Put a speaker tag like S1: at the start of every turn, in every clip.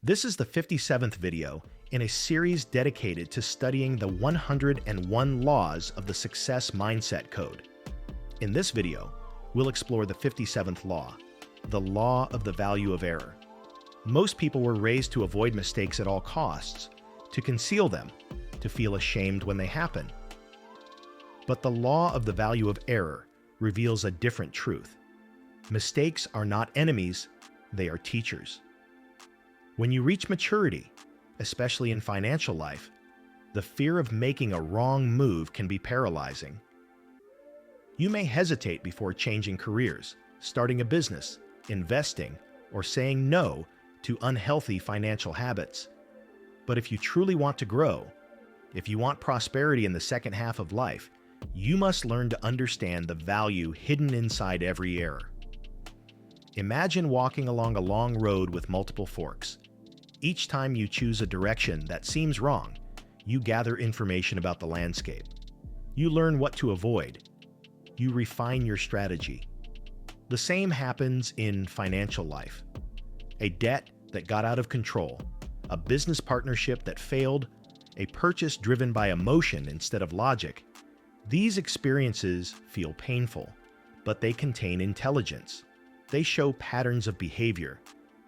S1: This is the 57th video in a series dedicated to studying the 101 laws of the Success Mindset Code. In this video, we'll explore the 57th law, the law of the value of error. Most people were raised to avoid mistakes at all costs, to conceal them, to feel ashamed when they happen. But the law of the value of error reveals a different truth. Mistakes are not enemies, they are teachers. When you reach maturity, especially in financial life, the fear of making a wrong move can be paralyzing. You may hesitate before changing careers, starting a business, investing, or saying no to unhealthy financial habits. But if you truly want to grow, if you want prosperity in the second half of life, you must learn to understand the value hidden inside every error. Imagine walking along a long road with multiple forks. Each time you choose a direction that seems wrong, you gather information about the landscape. You learn what to avoid. You refine your strategy. The same happens in financial life. A debt that got out of control, a business partnership that failed, a purchase driven by emotion instead of logic. These experiences feel painful, but they contain intelligence. They show patterns of behavior,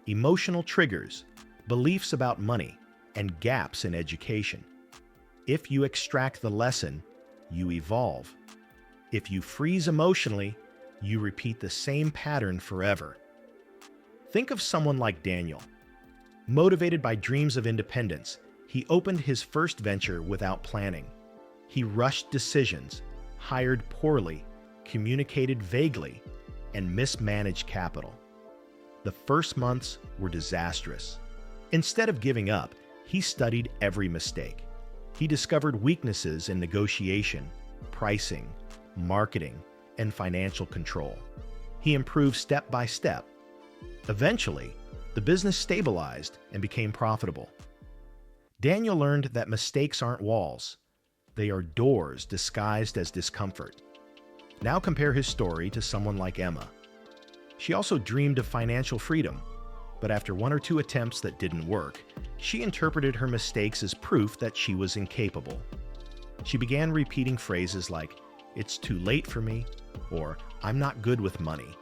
S1: emotional triggers, beliefs about money, and gaps in education. If you extract the lesson, you evolve. If you freeze emotionally, you repeat the same pattern forever. Think of someone like Daniel. Motivated by dreams of independence, he opened his first venture without planning. He rushed decisions, hired poorly, communicated vaguely, and mismanaged capital. The first months were disastrous. Instead of giving up, he studied every mistake. He discovered weaknesses in negotiation, pricing, marketing, and financial control. He improved step by step. Eventually, the business stabilized and became profitable. Daniel learned that mistakes aren't walls. They are doors disguised as discomfort. Now compare his story to someone like Emma. She also dreamed of financial freedom, but after one or two attempts that didn't work, she interpreted her mistakes as proof that she was incapable. She began repeating phrases like, "It's too late for me," or "I'm not good with money."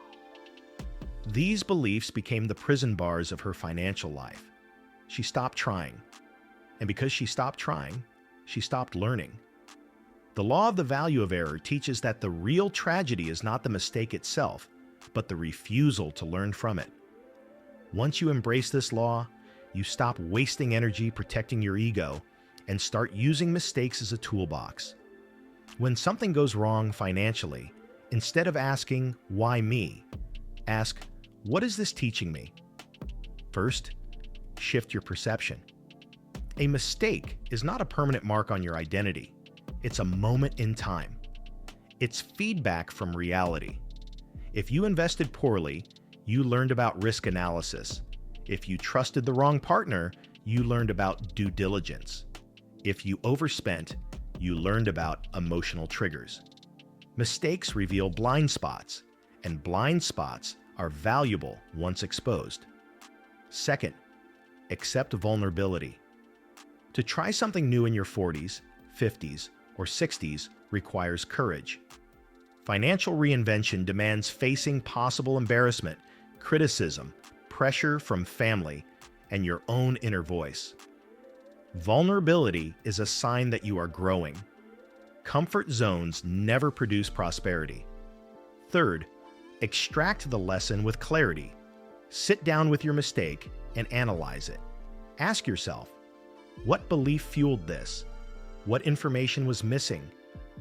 S1: These beliefs became the prison bars of her financial life. She stopped trying. And because she stopped trying, she stopped learning. The law of the value of error teaches that the real tragedy is not the mistake itself, but the refusal to learn from it. Once you embrace this law, you stop wasting energy protecting your ego and start using mistakes as a toolbox. When something goes wrong financially, instead of asking, "Why me?" ask, "What is this teaching me?" First, shift your perception. A mistake is not a permanent mark on your identity. It's a moment in time. It's feedback from reality. If you invested poorly, you learned about risk analysis. If you trusted the wrong partner, you learned about due diligence. If you overspent, you learned about emotional triggers. Mistakes reveal blind spots, and blind spots are valuable once exposed. Second, accept vulnerability. To try something new in your 40s, 50s, or 60s requires courage. Financial reinvention demands facing possible embarrassment, criticism, pressure from family, and your own inner voice. Vulnerability is a sign that you are growing. Comfort zones never produce prosperity. Third, extract the lesson with clarity. Sit down with your mistake and analyze it. Ask yourself, what belief fueled this? What information was missing?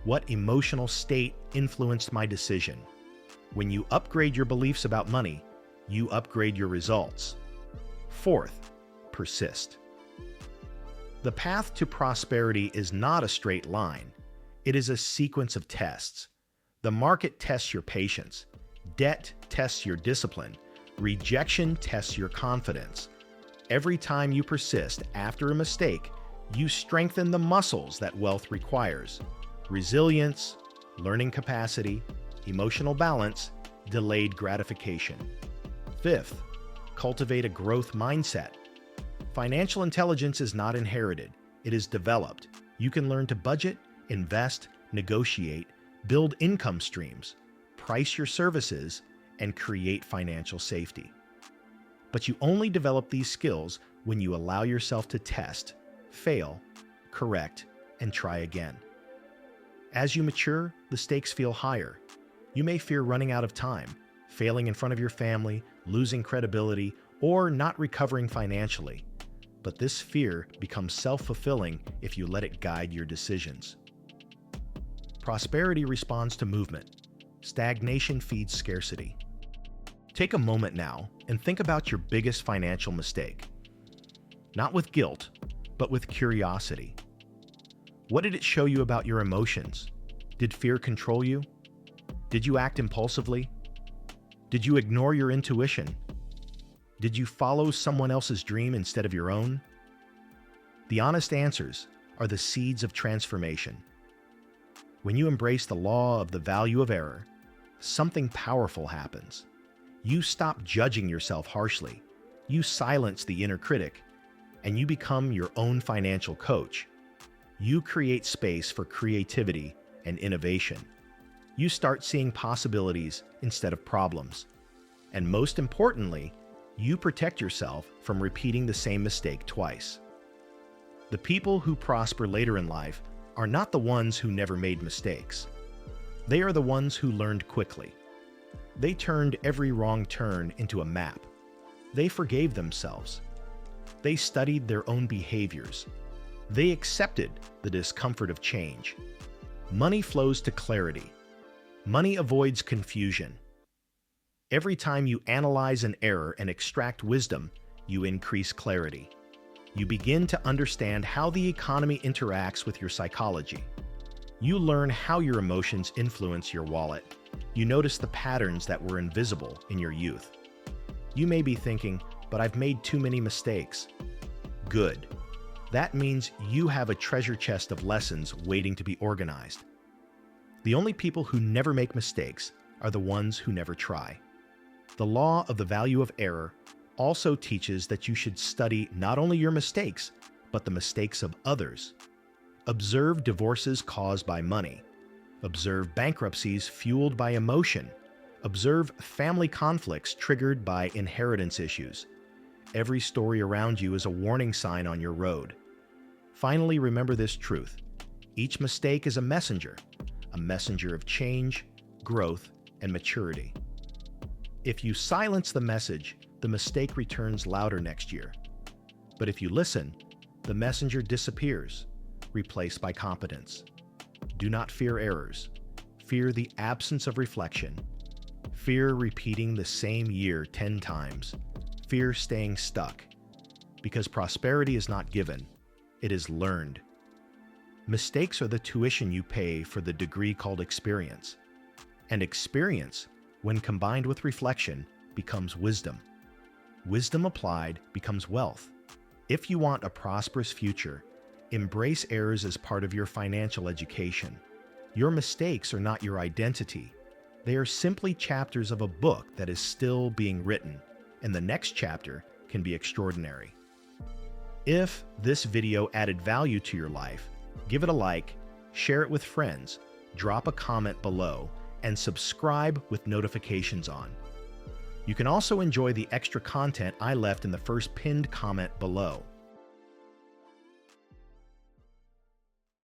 S1: What emotional state influenced my decision? When you upgrade your beliefs about money, you upgrade your results. Fourth, persist. The path to prosperity is not a straight line. It is a sequence of tests. The market tests your patience. Debt tests your discipline. Rejection tests your confidence. Every time you persist after a mistake, you strengthen the muscles that wealth requires: resilience, learning capacity, emotional balance, delayed gratification. Fifth, cultivate a growth mindset. Financial intelligence is not inherited, it is developed. You can learn to budget, invest, negotiate, build income streams, price your services, and create financial safety. But you only develop these skills when you allow yourself to test, fail, correct, and try again. As you mature, the stakes feel higher. You may fear running out of time, failing in front of your family, losing credibility, or not recovering financially. But this fear becomes self-fulfilling if you let it guide your decisions. Prosperity responds to movement. Stagnation feeds scarcity. Take a moment now and think about your biggest financial mistake. Not with guilt, but with curiosity. What did it show you about your emotions? Did fear control you? Did you act impulsively? Did you ignore your intuition? Did you follow someone else's dream instead of your own? The honest answers are the seeds of transformation. When you embrace the law of the value of error, something powerful happens. You stop judging yourself harshly, you silence the inner critic, and you become your own financial coach. You create space for creativity and innovation. You start seeing possibilities instead of problems. And most importantly, you protect yourself from repeating the same mistake twice. The people who prosper later in life are not the ones who never made mistakes. They are the ones who learned quickly. They turned every wrong turn into a map. They forgave themselves. They studied their own behaviors. They accepted the discomfort of change. Money flows to clarity. Money avoids confusion. Every time you analyze an error and extract wisdom, you increase clarity. You begin to understand how the economy interacts with your psychology. You learn how your emotions influence your wallet. You notice the patterns that were invisible in your youth. You may be thinking, but I've made too many mistakes. Good. That means you have a treasure chest of lessons waiting to be organized. The only people who never make mistakes are the ones who never try. The law of the value of error also teaches that you should study not only your mistakes, but the mistakes of others. Observe divorces caused by money. Observe bankruptcies fueled by emotion. Observe family conflicts triggered by inheritance issues. Every story around you is a warning sign on your road. Finally, remember this truth. Each mistake is a messenger of change, growth, and maturity. If you silence the message, the mistake returns louder next year. But if you listen, the messenger disappears, replaced by competence. Do not fear errors. Fear the absence of reflection. Fear repeating the same year 10 times. Fear staying stuck. Because prosperity is not given, it is learned. Mistakes are the tuition you pay for the degree called experience. And experience, when combined with reflection, becomes wisdom. Wisdom applied becomes wealth. If you want a prosperous future, embrace errors as part of your financial education. Your mistakes are not your identity. They are simply chapters of a book that is still being written, and the next chapter can be extraordinary. If this video added value to your life, give it a like, share it with friends, drop a comment below, and subscribe with notifications on. You can also enjoy the extra content I left in the first pinned comment below.